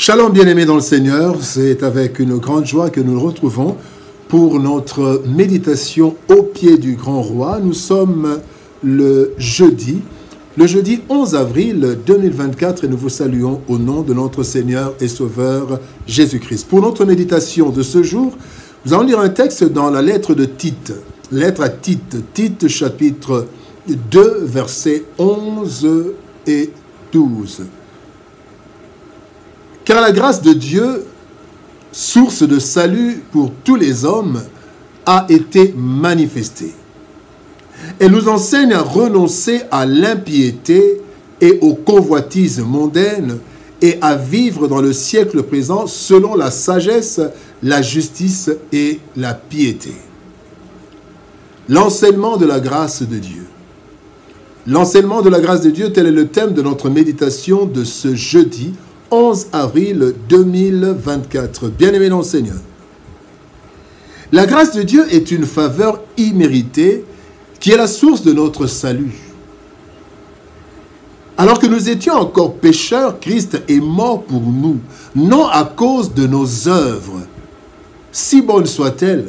Shalom bien-aimés dans le Seigneur, c'est avec une grande joie que nous nous retrouvons pour notre méditation au pied du grand roi. Nous sommes le jeudi 11 avril 2024 et nous vous saluons au nom de notre Seigneur et Sauveur Jésus-Christ. Pour notre méditation de ce jour, nous allons lire un texte dans la lettre de Tite, lettre à Tite, Tite chapitre 2 versets 11 et 12. Car la grâce de Dieu, source de salut pour tous les hommes, a été manifestée. Elle nous enseigne à renoncer à l'impiété et aux convoitises mondaines et à vivre dans le siècle présent selon la sagesse, la justice et la piété. L'enseignement de la grâce de Dieu. L'enseignement de la grâce de Dieu, tel est le thème de notre méditation de ce jeudi 11 avril 2024. Bien-aimés dans le Seigneur, la grâce de Dieu est une faveur imméritée qui est la source de notre salut. Alors que nous étions encore pécheurs, Christ est mort pour nous, non à cause de nos œuvres, si bonnes soient-elles,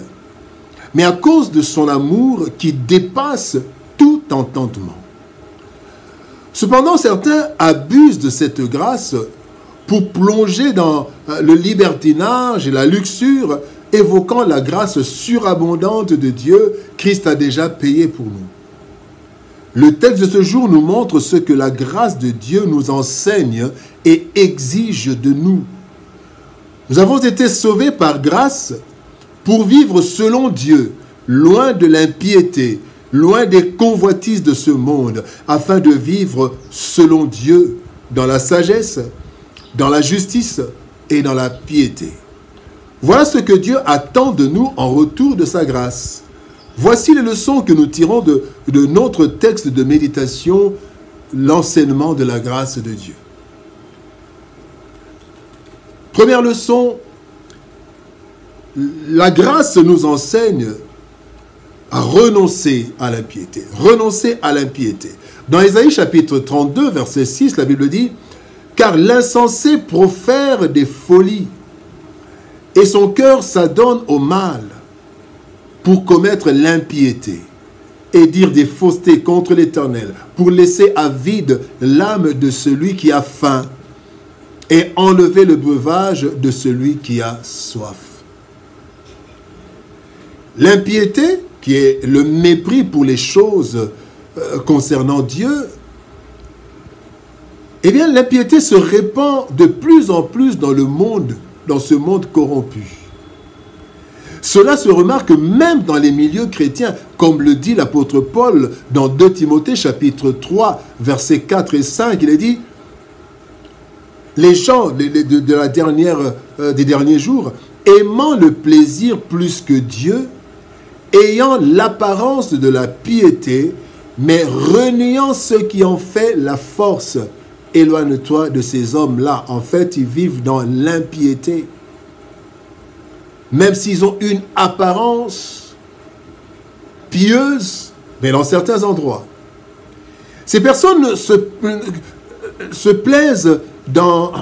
mais à cause de son amour qui dépasse tout entendement. Cependant, certains abusent de cette grâce pour plonger dans le libertinage et la luxure, évoquant la grâce surabondante de Dieu, Christ a déjà payé pour nous. Le texte de ce jour nous montre ce que la grâce de Dieu nous enseigne et exige de nous. Nous avons été sauvés par grâce pour vivre selon Dieu, loin de l'impiété, loin des convoitises de ce monde, afin de vivre selon Dieu, dans la sagesse, dans la justice et dans la piété. Voilà ce que Dieu attend de nous en retour de sa grâce. Voici les leçons que nous tirons de notre texte de méditation, l'enseignement de la grâce de Dieu. Première leçon, la grâce nous enseigne à renoncer à l'impiété. Renoncer à l'impiété. Dans Ésaïe chapitre 32, verset 6, la Bible dit: car l'insensé profère des folies, et son cœur s'adonne au mal pour commettre l'impiété et dire des faussetés contre l'Éternel, pour laisser à vide l'âme de celui qui a faim et enlever le breuvage de celui qui a soif. L'impiété, qui est le mépris pour les choses concernant Dieu, eh bien, l'impiété se répand de plus en plus dans le monde, dans ce monde corrompu. Cela se remarque même dans les milieux chrétiens, comme le dit l'apôtre Paul dans 2 Timothée chapitre 3, versets 4 et 5. Il est dit: les gens des derniers jours, aimant le plaisir plus que Dieu, ayant l'apparence de la piété, mais reniant ce qui en fait la force. Éloigne-toi de ces hommes-là. En fait, ils vivent dans l'impiété. Même s'ils ont une apparence pieuse, mais dans certains endroits. Ces personnes se plaisent dans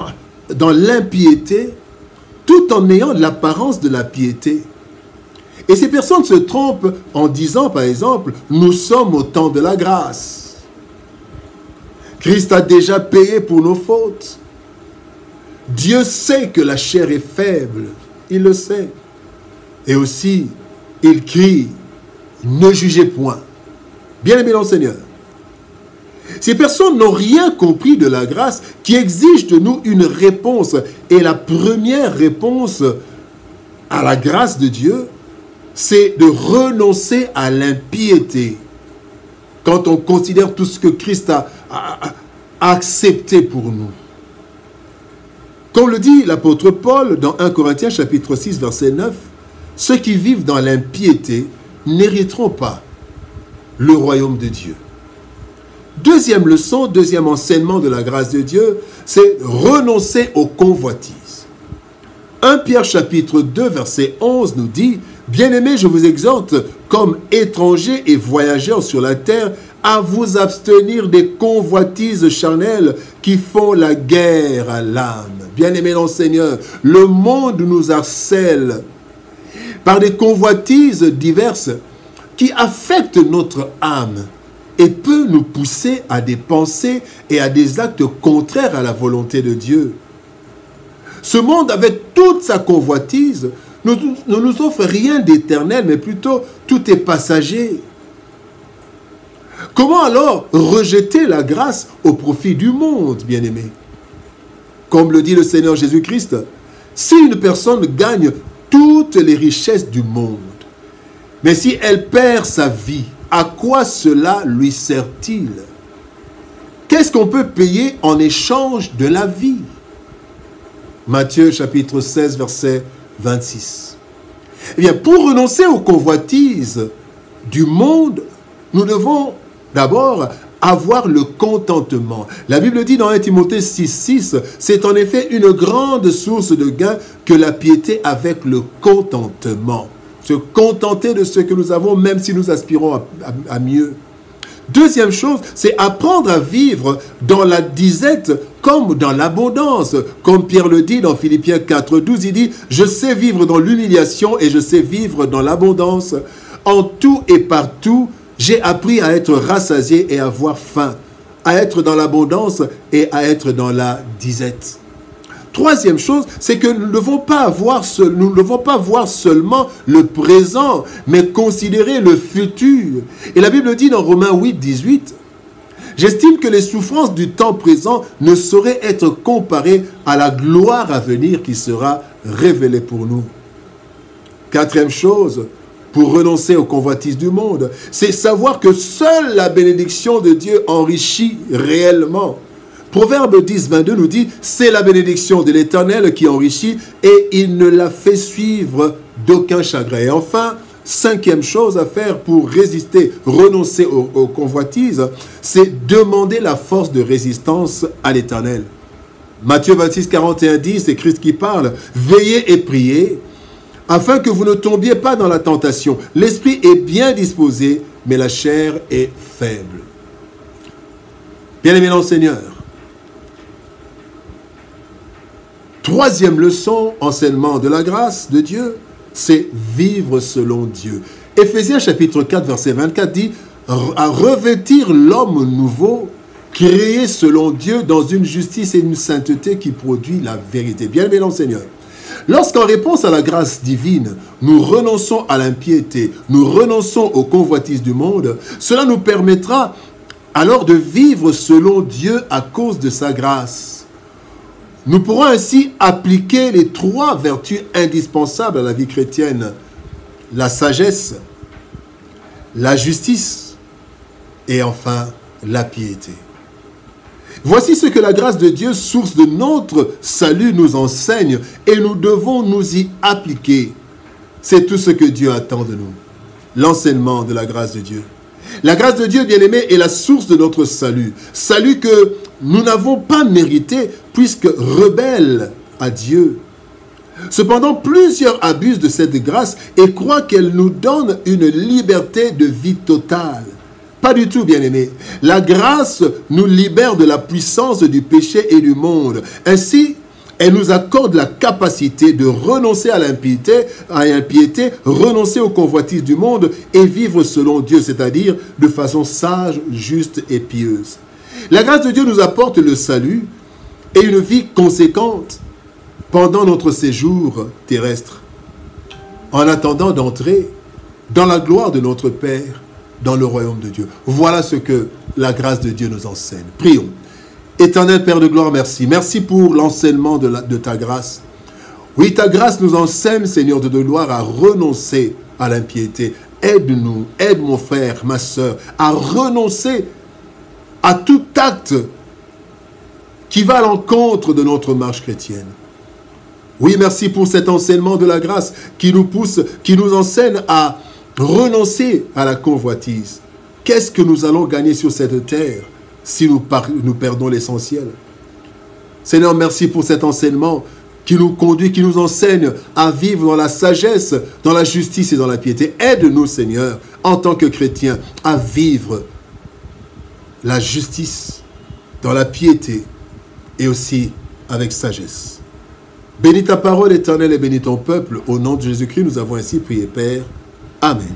l'impiété tout en ayant l'apparence de la piété. Et ces personnes se trompent en disant, par exemple, nous sommes au temps de la grâce. Christ a déjà payé pour nos fautes. Dieu sait que la chair est faible. Il le sait. Et aussi, il crie, ne jugez point. Bien-aimés dans le Seigneur, ces personnes n'ont rien compris de la grâce qui exige de nous une réponse. Et la première réponse à la grâce de Dieu, c'est de renoncer à l'impiété. Quand on considère tout ce que Christ a accepté pour nous. Comme le dit l'apôtre Paul dans 1 Corinthiens chapitre 6 verset 9, ceux qui vivent dans l'impiété n'hériteront pas le royaume de Dieu. Deuxième leçon, deuxième enseignement de la grâce de Dieu, c'est renoncer aux convoitises. 1 Pierre chapitre 2 verset 11 nous dit: bien-aimés, je vous exhorte, comme étrangers et voyageurs sur la terre, à vous abstenir des convoitises charnelles qui font la guerre à l'âme. Bien-aimés dans le Seigneur, le monde nous harcèle par des convoitises diverses qui affectent notre âme et peut nous pousser à des pensées et à des actes contraires à la volonté de Dieu. Ce monde, avec toute sa convoitise, ne nous offre rien d'éternel, mais plutôt tout est passager. Comment alors rejeter la grâce au profit du monde, bien-aimés? Comme le dit le Seigneur Jésus-Christ, si une personne gagne toutes les richesses du monde, mais si elle perd sa vie, à quoi cela lui sert-il? Qu'est-ce qu'on peut payer en échange de la vie? Matthieu chapitre 16, verset 26. Eh bien, pour renoncer aux convoitises du monde, nous devons d'abord avoir le contentement. La Bible dit dans 1 Timothée 6, 6, c'est en effet une grande source de gain que la piété avec le contentement. Se contenter de ce que nous avons, même si nous aspirons à mieux. Deuxième chose, c'est apprendre à vivre dans la disette comme dans l'abondance. Comme Pierre le dit dans Philippiens 4, 12, il dit « Je sais vivre dans l'humiliation et je sais vivre dans l'abondance. En tout et partout, j'ai appris à être rassasié et à avoir faim, à être dans l'abondance et à être dans la disette. » Troisième chose, c'est que nous ne devons pas voir seulement le présent, mais considérer le futur. Et la Bible dit dans Romains 8, 18, « J'estime que les souffrances du temps présent ne sauraient être comparées à la gloire à venir qui sera révélée pour nous. » Quatrième chose, pour renoncer aux convoitises du monde, c'est savoir que seule la bénédiction de Dieu enrichit réellement. Proverbe 10, 22 nous dit, c'est la bénédiction de l'Éternel qui enrichit et il ne la fait suivre d'aucun chagrin. Et enfin, cinquième chose à faire pour résister, renoncer aux convoitises, c'est demander la force de résistance à l'Éternel. Matthieu 26, 41 dit, c'est Christ qui parle, veillez et priez, afin que vous ne tombiez pas dans la tentation. L'esprit est bien disposé, mais la chair est faible. Bien-aimés dans le Seigneur, troisième leçon, enseignement de la grâce de Dieu, c'est vivre selon Dieu. Éphésiens chapitre 4, verset 24 dit « À revêtir l'homme nouveau, créé selon Dieu dans une justice et une sainteté qui produit la vérité. » Bien-aimés dans le Seigneur, lorsqu'en réponse à la grâce divine, nous renonçons à l'impiété, nous renonçons aux convoitises du monde, cela nous permettra alors de vivre selon Dieu à cause de sa grâce. Nous pourrons ainsi appliquer les trois vertus indispensables à la vie chrétienne, la sagesse, la justice et enfin la piété. Voici ce que la grâce de Dieu, source de notre salut, nous enseigne et nous devons nous y appliquer. C'est tout ce que Dieu attend de nous, l'enseignement de la grâce de Dieu. La grâce de Dieu, bien-aimé, est la source de notre salut. Salut que nous n'avons pas mérité puisque rebelles à Dieu. Cependant, plusieurs abusent de cette grâce et croient qu'elle nous donne une liberté de vie totale. Pas du tout, bien-aimé. La grâce nous libère de la puissance du péché et du monde. Ainsi, elle nous accorde la capacité de renoncer à l'impiété, renoncer aux convoitises du monde et vivre selon Dieu, c'est-à-dire de façon sage, juste et pieuse. La grâce de Dieu nous apporte le salut et une vie conséquente pendant notre séjour terrestre, en attendant d'entrer dans la gloire de notre Père, dans le royaume de Dieu. Voilà ce que la grâce de Dieu nous enseigne. Prions. Éternel Père de gloire, merci. Merci pour l'enseignement de ta grâce. Oui, ta grâce nous enseigne, Seigneur de gloire, à renoncer à l'impiété. Aide-nous, aide mon frère, ma soeur, à renoncer à tout acte qui va à l'encontre de notre marche chrétienne. Oui, merci pour cet enseignement de la grâce qui nous pousse, qui nous enseigne à renoncer à la convoitise. Qu'est-ce que nous allons gagner sur cette terre si nous perdons l'essentiel? Seigneur, merci pour cet enseignement qui nous conduit, qui nous enseigne à vivre dans la sagesse, dans la justice et dans la piété. Aide-nous, Seigneur, en tant que chrétiens, à vivre la justice dans la piété et aussi avec sagesse. Bénis ta parole éternelle et bénis ton peuple. Au nom de Jésus-Christ, nous avons ainsi prié, Père. Amen.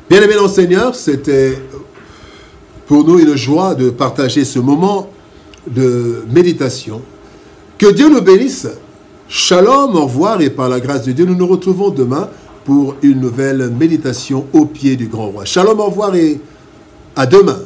Bien-aimés dans le Seigneur, c'était pour nous une joie de partager ce moment de méditation. Que Dieu nous bénisse. Shalom, au revoir et par la grâce de Dieu, nous nous retrouvons demain pour une nouvelle méditation au pied du grand roi. Shalom, au revoir et à demain.